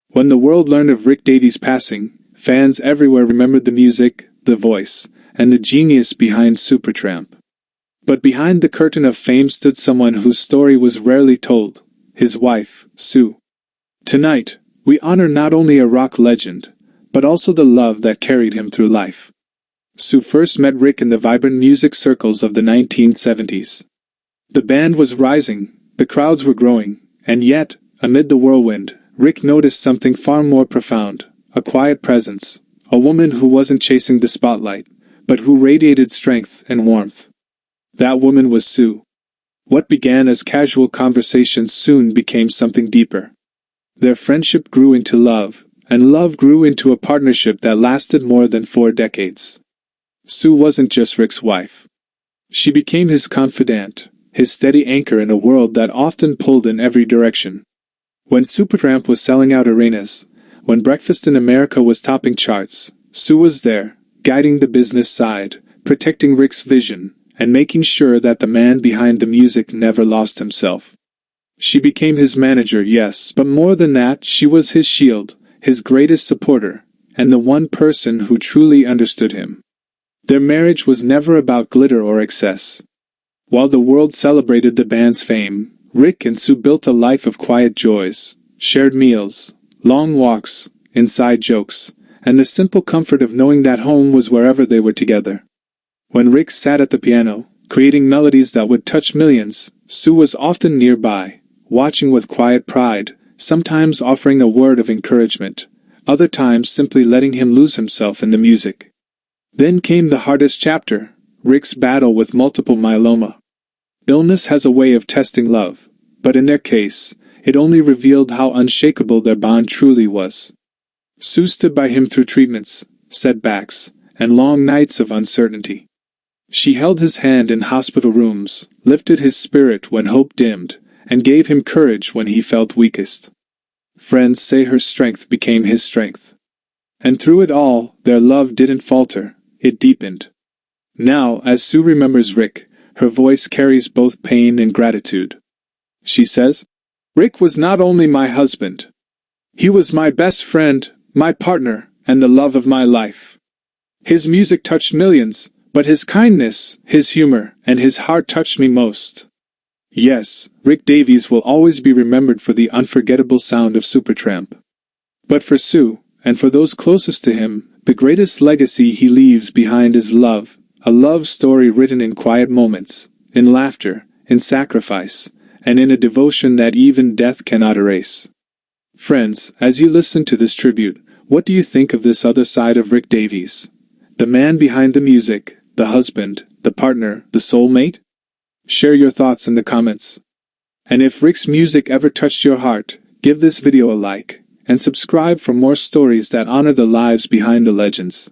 When the world learned of Rick Davies' passing, fans everywhere remembered the music, the voice, and the genius behind Supertramp. But behind the curtain of fame stood someone whose story was rarely told, his wife, Sue. Tonight, we honor not only a rock legend, but also the love that carried him through life. Sue first met Rick in the vibrant music circles of the 1970s. The band was rising, the crowds were growing, and yet, amid the whirlwind, Rick noticed something far more profound, a quiet presence, a woman who wasn't chasing the spotlight, but who radiated strength and warmth. That woman was Sue. What began as casual conversations soon became something deeper. Their friendship grew into love, and love grew into a partnership that lasted more than 4 decades. Sue wasn't just Rick's wife. She became his confidant, his steady anchor in a world that often pulled in every direction. When Supertramp was selling out arenas, when Breakfast in America was topping charts, Sue was there, guiding the business side, protecting Rick's vision, and making sure that the man behind the music never lost himself. She became his manager, yes, but more than that, she was his shield, his greatest supporter, and the one person who truly understood him. Their marriage was never about glitter or excess. While the world celebrated the band's fame, Rick and Sue built a life of quiet joys, shared meals, long walks, inside jokes, and the simple comfort of knowing that home was wherever they were together. When Rick sat at the piano, creating melodies that would touch millions, Sue was often nearby, watching with quiet pride, sometimes offering a word of encouragement, other times simply letting him lose himself in the music. Then came the hardest chapter, Rick's battle with multiple myeloma. Illness has a way of testing love, but in their case, it only revealed how unshakable their bond truly was. Sue stood by him through treatments, setbacks, and long nights of uncertainty. She held his hand in hospital rooms, lifted his spirit when hope dimmed, and gave him courage when he felt weakest. Friends say her strength became his strength. And through it all, their love didn't falter, it deepened. Now, as Sue remembers Rick, her voice carries both pain and gratitude. She says, "Rick was not only my husband. He was my best friend, my partner, and the love of my life. His music touched millions, but his kindness, his humor, and his heart touched me most." Yes, Rick Davies will always be remembered for the unforgettable sound of Supertramp. But for Sue, and for those closest to him, the greatest legacy he leaves behind is love, a love story written in quiet moments, in laughter, in sacrifice, and in a devotion that even death cannot erase. Friends, as you listen to this tribute, what do you think of this other side of Rick Davies? The man behind the music, the husband, the partner, the soulmate? Share your thoughts in the comments. And if Rick's music ever touched your heart, give this video a like, and subscribe for more stories that honor the lives behind the legends.